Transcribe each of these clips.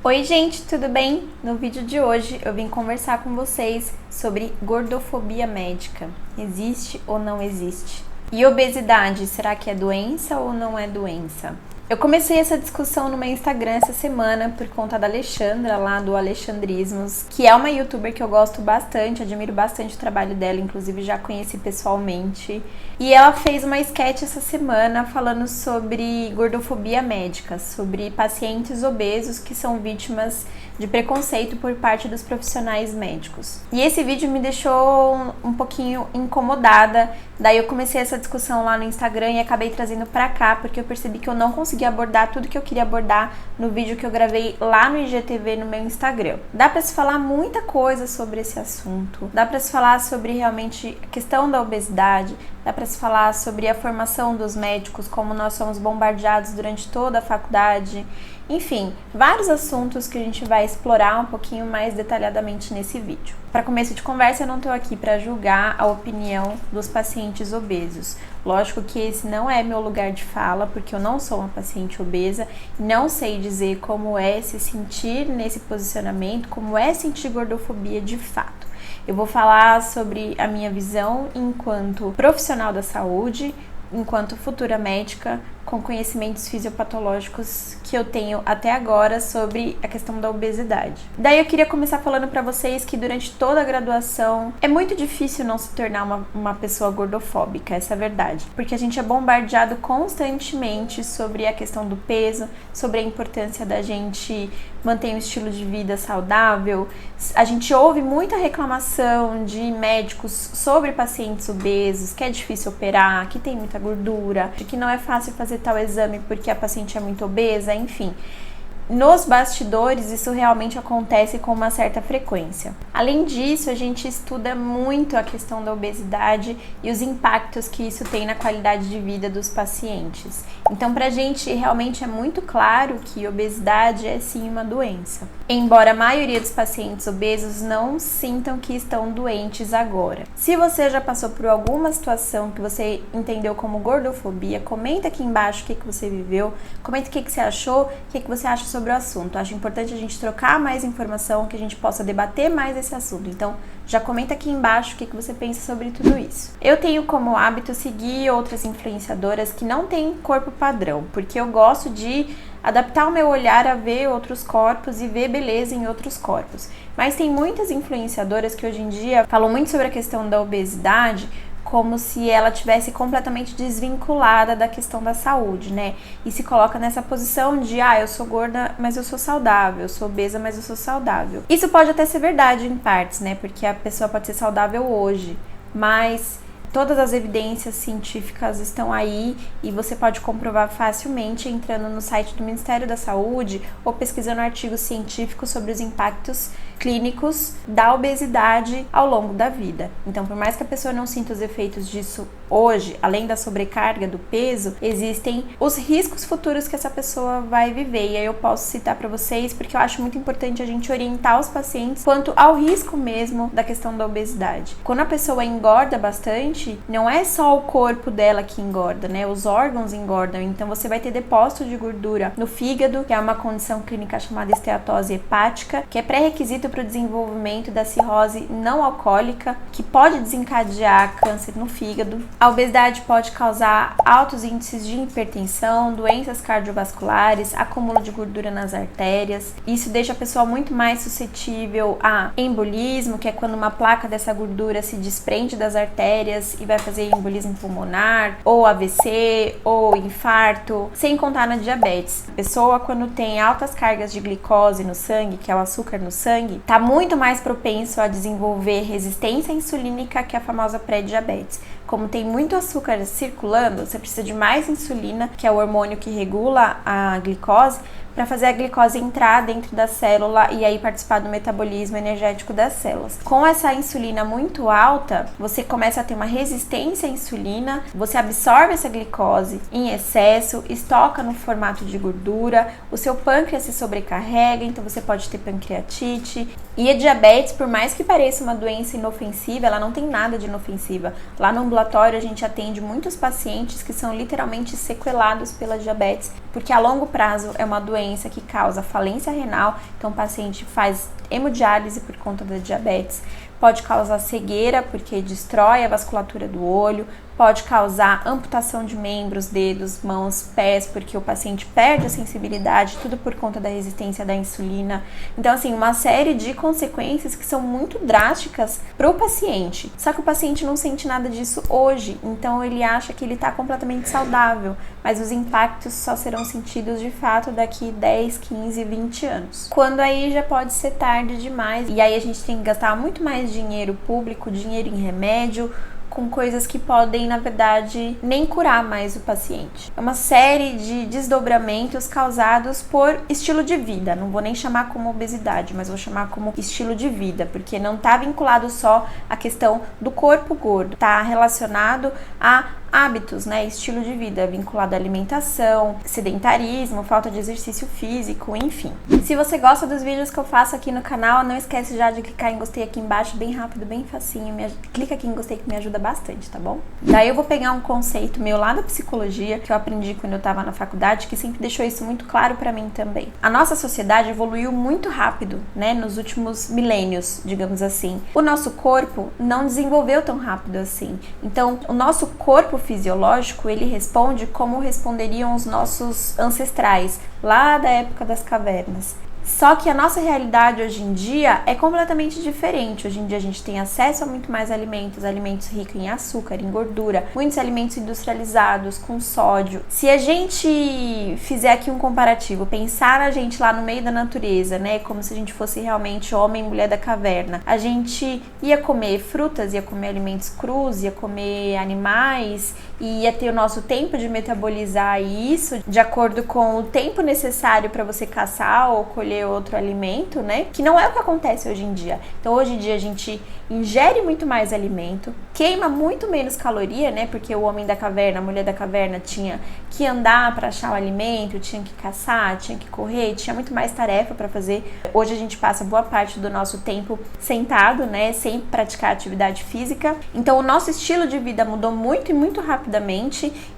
Oi gente, tudo bem? No vídeo de hoje eu vim conversar com vocês sobre gordofobia médica. Existe ou não existe? E obesidade, será que é doença ou não é doença? Eu comecei essa discussão no meu Instagram essa semana por conta da Alexandra, lá do Alexandrismos, que é uma youtuber que eu gosto bastante, admiro bastante o trabalho dela, inclusive já conheci pessoalmente. E ela fez uma sketch essa semana falando sobre gordofobia médica, sobre pacientes obesos que são vítimas de preconceito por parte dos profissionais médicos. E esse vídeo me deixou um pouquinho incomodada, daí eu comecei essa discussão lá no Instagram e acabei trazendo pra cá, porque eu percebi que eu não consegui abordar tudo que eu queria abordar no vídeo que eu gravei lá no IGTV no meu Instagram. Dá pra se falar muita coisa sobre esse assunto, dá pra se falar sobre realmente a questão da obesidade, dá pra se falar sobre a formação dos médicos, como nós somos bombardeados durante toda a faculdade. Enfim, vários assuntos que a gente vai explorar um pouquinho mais detalhadamente nesse vídeo. Para começo de conversa, eu não estou aqui para julgar a opinião dos pacientes obesos. Lógico que esse não é meu lugar de fala, porque eu não sou uma paciente obesa, não sei dizer como é se sentir nesse posicionamento, como é sentir gordofobia de fato. Eu vou falar sobre a minha visão enquanto profissional da saúde, enquanto futura médica, com conhecimentos fisiopatológicos que eu tenho até agora sobre a questão da obesidade. Daí eu queria começar falando para vocês que durante toda a graduação é muito difícil não se tornar uma pessoa gordofóbica, essa é a verdade. Porque a gente é bombardeado constantemente sobre a questão do peso, sobre a importância da gente manter um estilo de vida saudável. A gente ouve muita reclamação de médicos sobre pacientes obesos, que é difícil operar, que tem muita gordura, de que não é fácil fazer tal exame porque a paciente é muito obesa, enfim. Nos bastidores, isso realmente acontece com uma certa frequência. Além disso, a gente estuda muito a questão da obesidade e os impactos que isso tem na qualidade de vida dos pacientes. Então, pra gente, realmente é muito claro que obesidade é sim uma doença. Embora a maioria dos pacientes obesos não sintam que estão doentes agora. Se você já passou por alguma situação que você entendeu como gordofobia, comenta aqui embaixo o que você viveu, comenta o que você achou, o que você acha sobre o assunto. Acho importante a gente trocar mais informação, que a gente possa debater mais esse assunto. Então, já comenta aqui embaixo o que você pensa sobre tudo isso. Eu tenho como hábito seguir outras influenciadoras que não têm corpo padrão, porque eu gosto de adaptar o meu olhar a ver outros corpos e ver beleza em outros corpos. Mas tem muitas influenciadoras que hoje em dia falam muito sobre a questão da obesidade, como se ela tivesse completamente desvinculada da questão da saúde, né? E se coloca nessa posição de, eu sou gorda, mas eu sou saudável, eu sou obesa, mas eu sou saudável. Isso pode até ser verdade em partes, né? Porque a pessoa pode ser saudável hoje, mas todas as evidências científicas estão aí e você pode comprovar facilmente entrando no site do Ministério da Saúde ou pesquisando artigos científicos sobre os impactos clínicos da obesidade ao longo da vida. Então, por mais que a pessoa não sinta os efeitos disso hoje, além da sobrecarga do peso, existem os riscos futuros que essa pessoa vai viver. E aí eu posso citar para vocês, porque eu acho muito importante a gente orientar os pacientes quanto ao risco mesmo da questão da obesidade. Quando a pessoa engorda bastante, não é só o corpo dela que engorda, né? Os órgãos engordam. Então você vai ter depósito de gordura no fígado, que é uma condição clínica chamada esteatose hepática, que é pré-requisito para o desenvolvimento da cirrose não alcoólica, que pode desencadear câncer no fígado. A obesidade pode causar altos índices de hipertensão, doenças cardiovasculares, acúmulo de gordura nas artérias. Isso deixa a pessoa muito mais suscetível a embolismo, que é quando uma placa dessa gordura se desprende das artérias e vai fazer embolismo pulmonar, ou AVC, ou infarto, sem contar na diabetes. A pessoa, quando tem altas cargas de glicose no sangue, que é o açúcar no sangue, está muito mais propenso a desenvolver resistência insulínica, que é a famosa pré-diabetes. Como tem muito açúcar circulando, você precisa de mais insulina, que é o hormônio que regula a glicose, para fazer a glicose entrar dentro da célula e aí participar do metabolismo energético das células. Com essa insulina muito alta, você começa a ter uma resistência à insulina, você absorve essa glicose em excesso, estoca no formato de gordura, o seu pâncreas se sobrecarrega, então você pode ter pancreatite. E a diabetes, por mais que pareça uma doença inofensiva, ela não tem nada de inofensiva. Lá no ambulatório a gente atende muitos pacientes que são literalmente sequelados pela diabetes, porque a longo prazo é uma doença que causa falência renal, então o paciente faz hemodiálise por conta da diabetes, pode causar cegueira porque destrói a vasculatura do olho, pode causar amputação de membros, dedos, mãos, pés, porque o paciente perde a sensibilidade, tudo por conta da resistência da insulina. Então, assim, uma série de consequências que são muito drásticas para o paciente. Só que o paciente não sente nada disso hoje, então ele acha que ele está completamente saudável, mas os impactos só serão sentidos de fato daqui 10, 15, 20 anos. Quando aí já pode ser tarde demais, e aí a gente tem que gastar muito mais dinheiro público, dinheiro em remédio, com coisas que podem, na verdade, nem curar mais o paciente. É uma série de desdobramentos causados por estilo de vida. Não vou nem chamar como obesidade, mas vou chamar como estilo de vida, porque não está vinculado só à questão do corpo gordo, está relacionado a hábitos, né, estilo de vida, vinculado à alimentação, sedentarismo, falta de exercício físico, enfim. Se você gosta dos vídeos que eu faço aqui no canal, não esquece já de clicar em gostei aqui embaixo, bem rápido, bem facinho, clica aqui em gostei que me ajuda bastante, tá bom? Daí eu vou pegar um conceito meu lá da psicologia, que eu aprendi quando eu tava na faculdade, que sempre deixou isso muito claro pra mim também. A nossa sociedade evoluiu muito rápido, né, nos últimos milênios, digamos assim. O nosso corpo não desenvolveu tão rápido assim. Então, o nosso corpo fisiológico, ele responde como responderiam os nossos ancestrais, lá da época das cavernas. Só que a nossa realidade hoje em dia é completamente diferente. Hoje em dia a gente tem acesso a muito mais alimentos, alimentos ricos em açúcar, em gordura, muitos alimentos industrializados, com sódio. Se a gente fizer aqui um comparativo, pensar a gente lá no meio da natureza, né, como se a gente fosse realmente homem e mulher da caverna, a gente ia comer frutas, ia comer alimentos crus, ia comer animais, e ia ter o nosso tempo de metabolizar isso de acordo com o tempo necessário para você caçar ou colher outro alimento, né? Que não é o que acontece hoje em dia. Então, hoje em dia a gente ingere muito mais alimento, queima muito menos caloria, né? Porque o homem da caverna, a mulher da caverna tinha que andar para achar o alimento, tinha que caçar, tinha que correr, tinha muito mais tarefa para fazer. Hoje a gente passa boa parte do nosso tempo sentado, né? Sem praticar atividade física. Então, o nosso estilo de vida mudou muito e muito rapidamente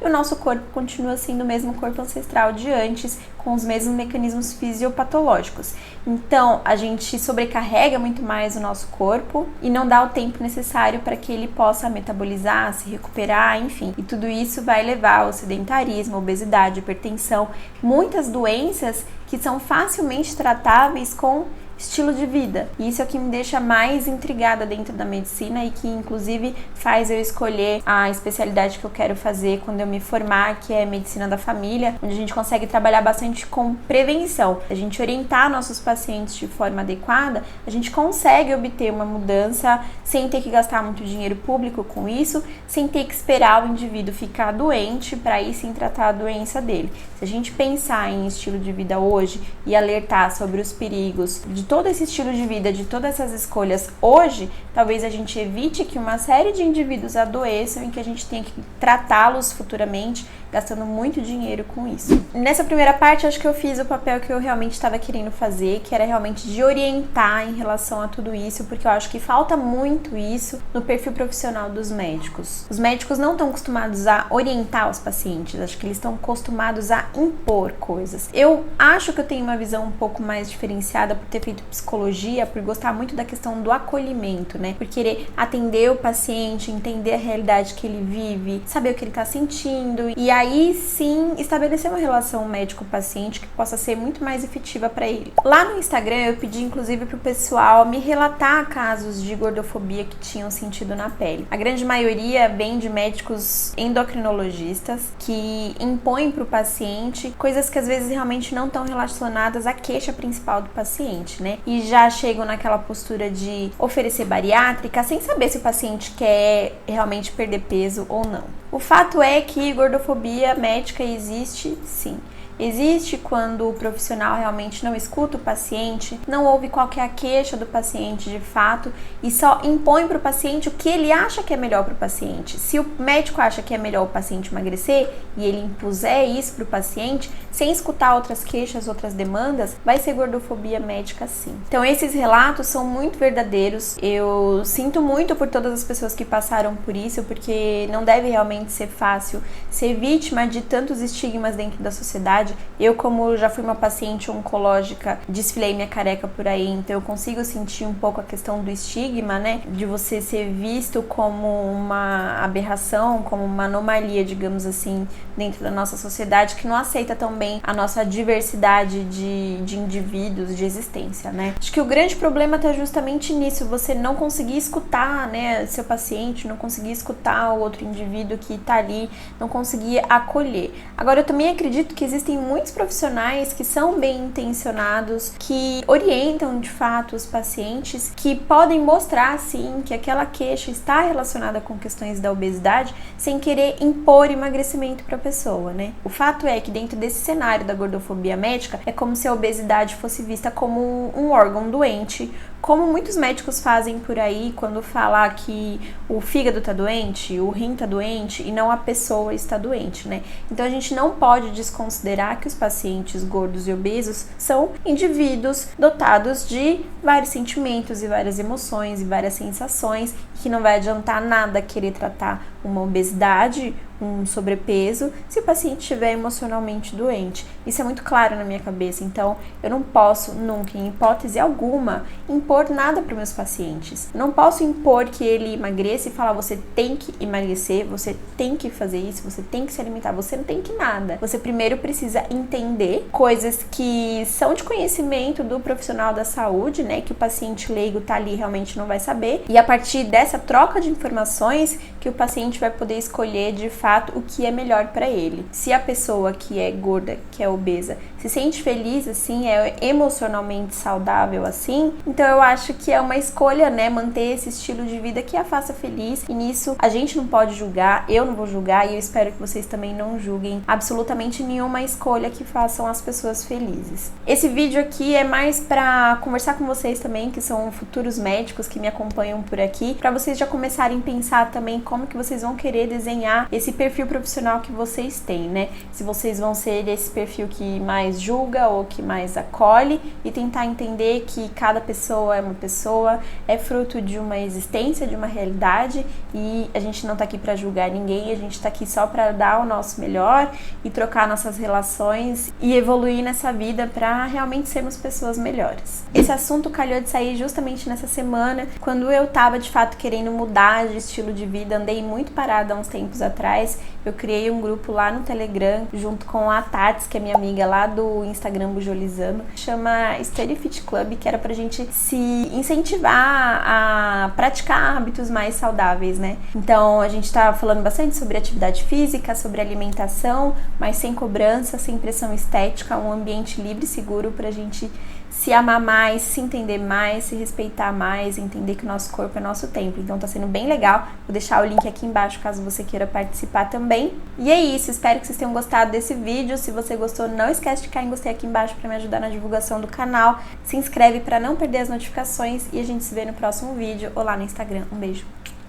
e o nosso corpo continua sendo o mesmo corpo ancestral de antes, com os mesmos mecanismos fisiopatológicos. Então, a gente sobrecarrega muito mais o nosso corpo e não dá o tempo necessário para que ele possa metabolizar, se recuperar, enfim. E tudo isso vai levar ao sedentarismo, obesidade, hipertensão, muitas doenças que são facilmente tratáveis com estilo de vida. E isso é o que me deixa mais intrigada dentro da medicina e que inclusive faz eu escolher a especialidade que eu quero fazer quando eu me formar, que é medicina da família, onde a gente consegue trabalhar bastante com prevenção. A gente orientar nossos pacientes de forma adequada, a gente consegue obter uma mudança sem ter que gastar muito dinheiro público com isso, sem ter que esperar o indivíduo ficar doente para aí sim tratar a doença dele. Se a gente pensar em estilo de vida hoje e alertar sobre os perigos de todo esse estilo de vida, de todas essas escolhas hoje, talvez a gente evite que uma série de indivíduos adoeçam e que a gente tenha que tratá-los futuramente, gastando muito dinheiro com isso. Nessa primeira parte, acho que eu fiz o papel que eu realmente estava querendo fazer, que era realmente de orientar em relação a tudo isso, porque eu acho que falta muito isso no perfil profissional dos médicos. Os médicos não estão acostumados a orientar os pacientes, acho que eles estão acostumados a impor coisas. Eu acho que eu tenho uma visão um pouco mais diferenciada por ter feito psicologia, por gostar muito da questão do acolhimento, né? Por querer atender o paciente, entender a realidade que ele vive, saber o que ele está sentindo e aí sim estabelecer uma relação médico-paciente que possa ser muito mais efetiva para ele. Lá no Instagram eu pedi inclusive pro pessoal me relatar casos de gordofobia que tinham sentido na pele. A grande maioria vem de médicos endocrinologistas que impõem pro paciente coisas que às vezes realmente não estão relacionadas à queixa principal do paciente, né? E já chegam naquela postura de oferecer bariátrica sem saber se o paciente quer realmente perder peso ou não. O fato é que gordofobia médica existe sim. Existe quando o profissional realmente não escuta o paciente, não ouve qual que é a queixa do paciente de fato e só impõe para o paciente o que ele acha que é melhor para o paciente. Se o médico acha que é melhor o paciente emagrecer e ele impuser isso para o paciente, sem escutar outras queixas, outras demandas, vai ser gordofobia médica sim. Então esses relatos são muito verdadeiros. Eu sinto muito por todas as pessoas que passaram por isso, porque não deve realmente ser fácil ser vítima de tantos estigmas dentro da sociedade. Eu, como já fui uma paciente oncológica, desfilei minha careca por aí, então eu consigo sentir um pouco a questão do estigma, né? De você ser visto como uma aberração, como uma anomalia, digamos assim, dentro da nossa sociedade, que não aceita tão bem a nossa diversidade de indivíduos, de existência, né? Acho que o grande problema está justamente nisso, você não conseguir escutar, né, seu paciente, não conseguir escutar o outro indivíduo que está ali, não conseguir acolher. Agora, eu também acredito que existem muitos profissionais que são bem intencionados, que orientam de fato os pacientes, que podem mostrar sim que aquela queixa está relacionada com questões da obesidade, sem querer impor emagrecimento para a pessoa, né? O fato é que dentro desse cenário da gordofobia médica, é como se a obesidade fosse vista como um órgão doente, como muitos médicos fazem por aí quando falar que o fígado está doente, o rim está doente e não a pessoa está doente, né? Então a gente não pode desconsiderar que os pacientes gordos e obesos são indivíduos dotados de vários sentimentos e várias emoções e várias sensações, que não vai adiantar nada querer tratar uma obesidade, um sobrepeso, se o paciente estiver emocionalmente doente. Isso é muito claro na minha cabeça, então eu não posso nunca, em hipótese alguma, impor nada para os meus pacientes. Eu não posso impor que ele emagreça e falar, você tem que emagrecer, você tem que fazer isso, você tem que se alimentar, você não tem que nada. Você primeiro precisa entender coisas que são de conhecimento do profissional da saúde, né, que o paciente leigo tá ali realmente não vai saber, e a partir dessa troca de informações que o paciente vai poder escolher de fato o que é melhor para ele. Se a pessoa que é gorda, que é obesa, se sente feliz assim, é emocionalmente saudável assim, então eu acho que é uma escolha, né, manter esse estilo de vida que a faça feliz, e nisso a gente não pode julgar, eu não vou julgar e eu espero que vocês também não julguem absolutamente nenhuma escolha que façam as pessoas felizes. Esse vídeo aqui é mais para conversar com vocês também, que são futuros médicos que me acompanham por aqui, para vocês já começarem a pensar também como que vocês vão querer desenhar esse perfil profissional que vocês têm, né? Se vocês vão ser esse perfil que mais julga ou que mais acolhe, e tentar entender que cada pessoa é uma pessoa, é fruto de uma existência, de uma realidade, e a gente não tá aqui para julgar ninguém, a gente tá aqui só para dar o nosso melhor e trocar nossas relações e evoluir nessa vida para realmente sermos pessoas melhores. Esse assunto calhou de sair justamente nessa semana, quando eu tava de fato querendo mudar de estilo de vida, andei muito parada há uns tempos atrás. Eu criei um grupo lá no Telegram, junto com a Tats, que é minha amiga lá do Instagram Bujolizando, chama Study Fit Club, que era pra gente se incentivar a praticar hábitos mais saudáveis, né? Então a gente tá falando bastante sobre atividade física, sobre alimentação, mas sem cobrança, sem pressão estética, um ambiente livre e seguro pra gente se amar mais, se entender mais, se respeitar mais, entender que o nosso corpo é nosso templo. Então tá sendo bem legal. Vou deixar o link aqui embaixo caso você queira participar também. E é isso, espero que vocês tenham gostado desse vídeo. Se você gostou, não esquece de clicar em gostei aqui embaixo para me ajudar na divulgação do canal. Se inscreve para não perder as notificações e a gente se vê no próximo vídeo ou lá no Instagram. Um beijo.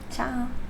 Tchau!